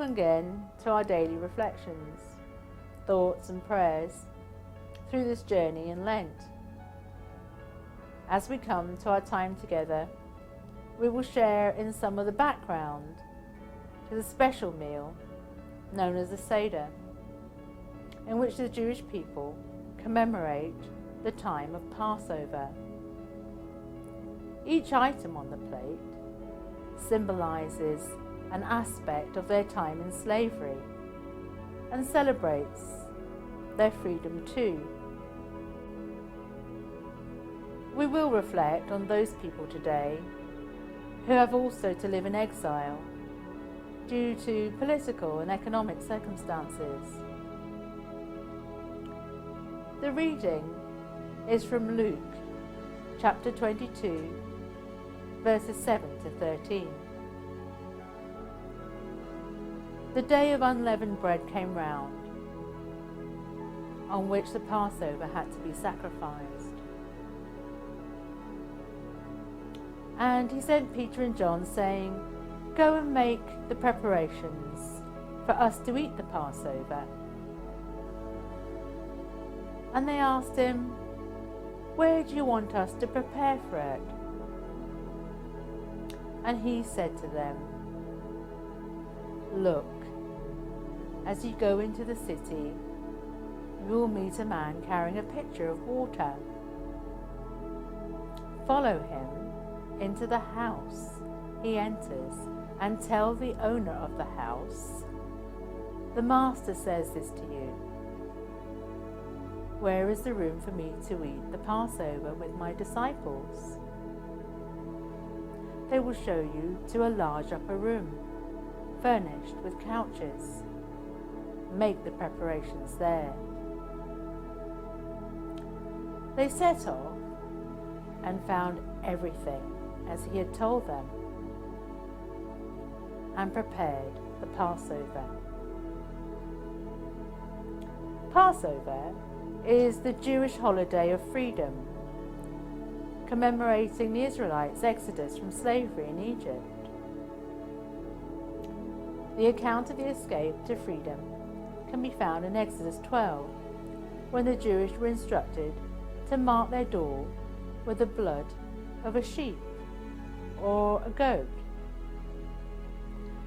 welcome again to our daily reflections, thoughts and prayers through this journey in Lent. As we come to our time together, we will share in some of the background to the special meal known as the Seder, in which the Jewish people commemorate the time of Passover. Each item on the plate symbolizes an aspect of their time in slavery and celebrates their freedom too. We will reflect on those people today who have also to live in exile due to political and economic circumstances. The reading is from Luke chapter 22, verses 7 to 13. The day of unleavened bread came round, on which the Passover had to be sacrificed. And he sent Peter and John, saying, "Go and make the preparations for us to eat the Passover." And they asked him, "Where do you want us to prepare for it?" And he said to them, "Look, as you go into the city, you will meet a man carrying a pitcher of water. Follow him into the house he enters, and tell the owner of the house, 'The master says this to you: where is the room for me to eat the Passover with my disciples? They will show you to a large upper room, furnished with couches. Make the preparations there." They set off and found everything as he had told them, and prepared the Passover. Passover is the Jewish holiday of freedom, commemorating the Israelites' exodus from slavery in Egypt. The account of the escape to freedom can be found in Exodus 12, when the Jewish were instructed to mark their door with the blood of a sheep or a goat.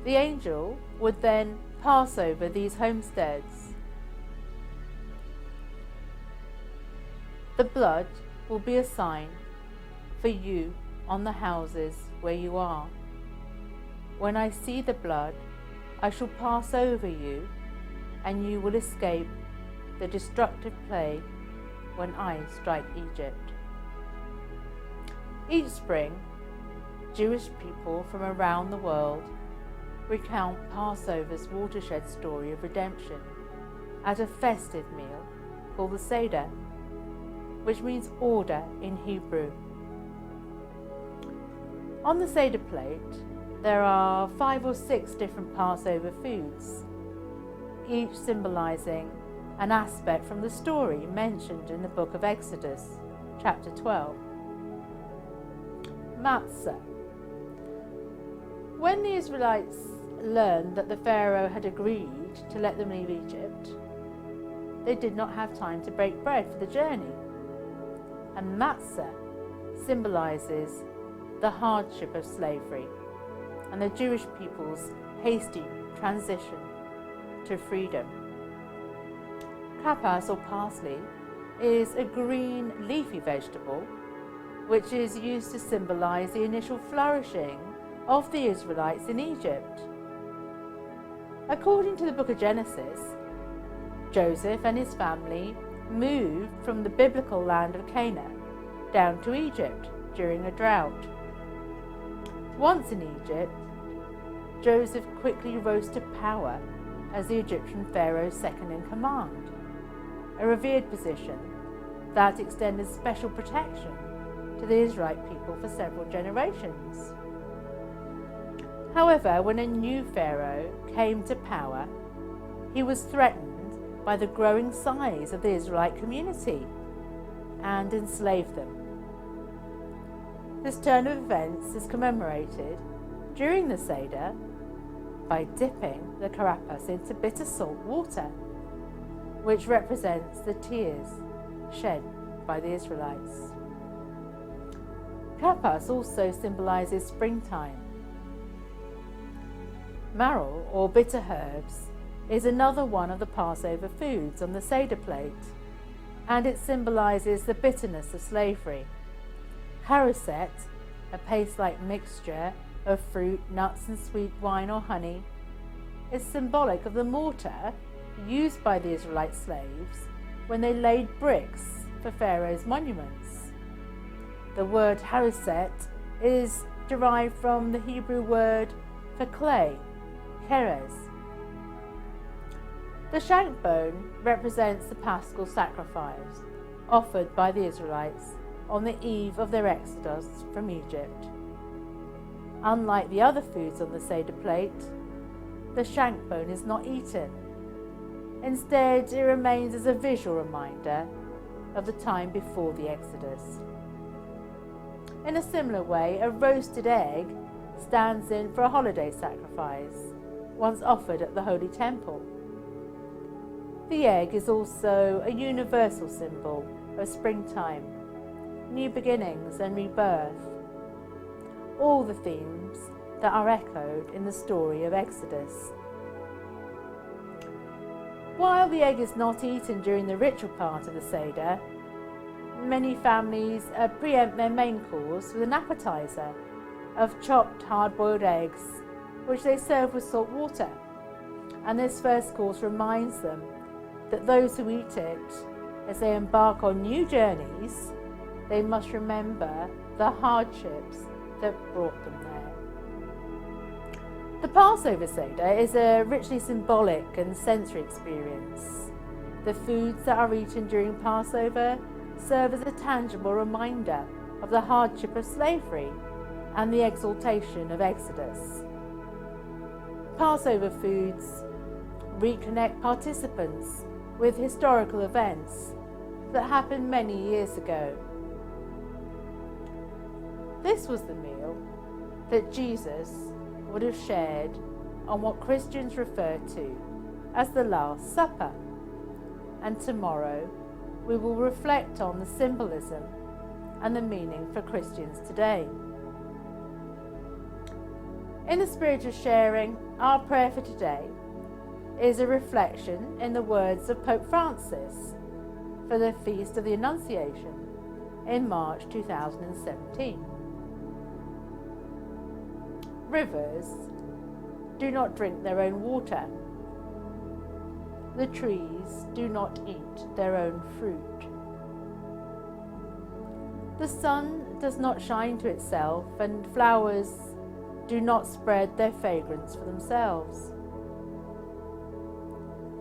The angel would then pass over these homesteads. The blood will be a sign for you on the houses where you are. When I see the blood, I shall pass over you, and you will escape the destructive plague when I strike Egypt. Each spring, Jewish people from around the world recount Passover's watershed story of redemption at a festive meal called the Seder, which means order in Hebrew. On the Seder plate, there are 5 or 6 different Passover foods, each symbolizing an aspect from the story mentioned in the book of Exodus, chapter 12. Matzah. When the Israelites learned that the Pharaoh had agreed to let them leave Egypt, they did not have time to break bread for the journey. And matzah symbolizes the hardship of slavery and the Jewish people's hasty transition to freedom. Kappas or parsley is a green leafy vegetable which is used to symbolize the initial flourishing of the Israelites in Egypt. According to the book of Genesis, Joseph and his family moved from the biblical land of Canaan down to Egypt during a drought. Once in Egypt, Joseph quickly rose to power as the Egyptian Pharaoh's second in command, a revered position that extended special protection to the Israelite people for several generations. However, when a new Pharaoh came to power, he was threatened by the growing size of the Israelite community and enslaved them. This turn of events is commemorated during the Seder by dipping the carapace into bitter salt water, which represents the tears shed by the Israelites. Carapace also symbolises springtime. Marrow, or bitter herbs, is another one of the Passover foods on the Seder plate, and it symbolises the bitterness of slavery. Haruset, a paste-like mixture of fruit, nuts and sweet wine or honey, is symbolic of the mortar used by the Israelite slaves when they laid bricks for Pharaoh's monuments. The word haruset is derived from the Hebrew word for clay, keres. The shank bone represents the paschal sacrifice offered by the Israelites on the eve of their exodus from Egypt. Unlike the other foods on the Seder plate, the shank bone is not eaten. Instead, it remains as a visual reminder of the time before the Exodus. In a similar way, a roasted egg stands in for a holiday sacrifice, once offered at the Holy Temple. The egg is also a universal symbol of springtime, new beginnings and rebirth, all the themes that are echoed in the story of Exodus. While the egg is not eaten during the ritual part of the Seder, many families preempt their main course with an appetizer of chopped hard-boiled eggs, which they serve with salt water. And this first course reminds them that those who eat it, as they embark on new journeys, they must remember the hardships that brought them there. The Passover Seder is a richly symbolic and sensory experience. The foods that are eaten during Passover serve as a tangible reminder of the hardship of slavery and the exaltation of Exodus. Passover foods reconnect participants with historical events that happened many years ago. This was the meal that Jesus would have shared on what Christians refer to as the Last Supper, and tomorrow we will reflect on the symbolism and the meaning for Christians today. In the spirit of sharing, our prayer for today is a reflection in the words of Pope Francis for the Feast of the Annunciation in March 2017. Rivers do not drink their own water. The trees do not eat their own fruit. The sun does not shine to itself, and flowers do not spread their fragrance for themselves.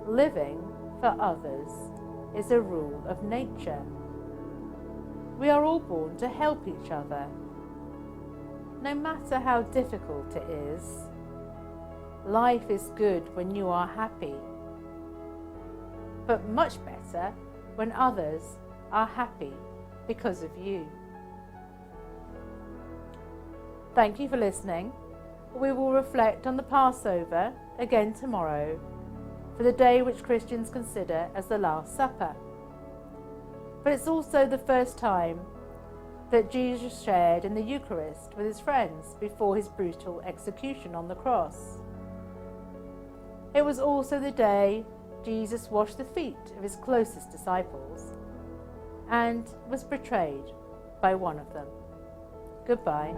Living for others is a rule of nature. We are all born to help each other. No matter how difficult it is, life is good when you are happy, but much better when others are happy because of you. Thank you for listening. We will reflect on the Passover again tomorrow, for the day which Christians consider as the Last Supper. But it's also the first time that Jesus shared in the Eucharist with his friends before his brutal execution on the cross. It was also the day Jesus washed the feet of his closest disciples and was betrayed by one of them. Goodbye.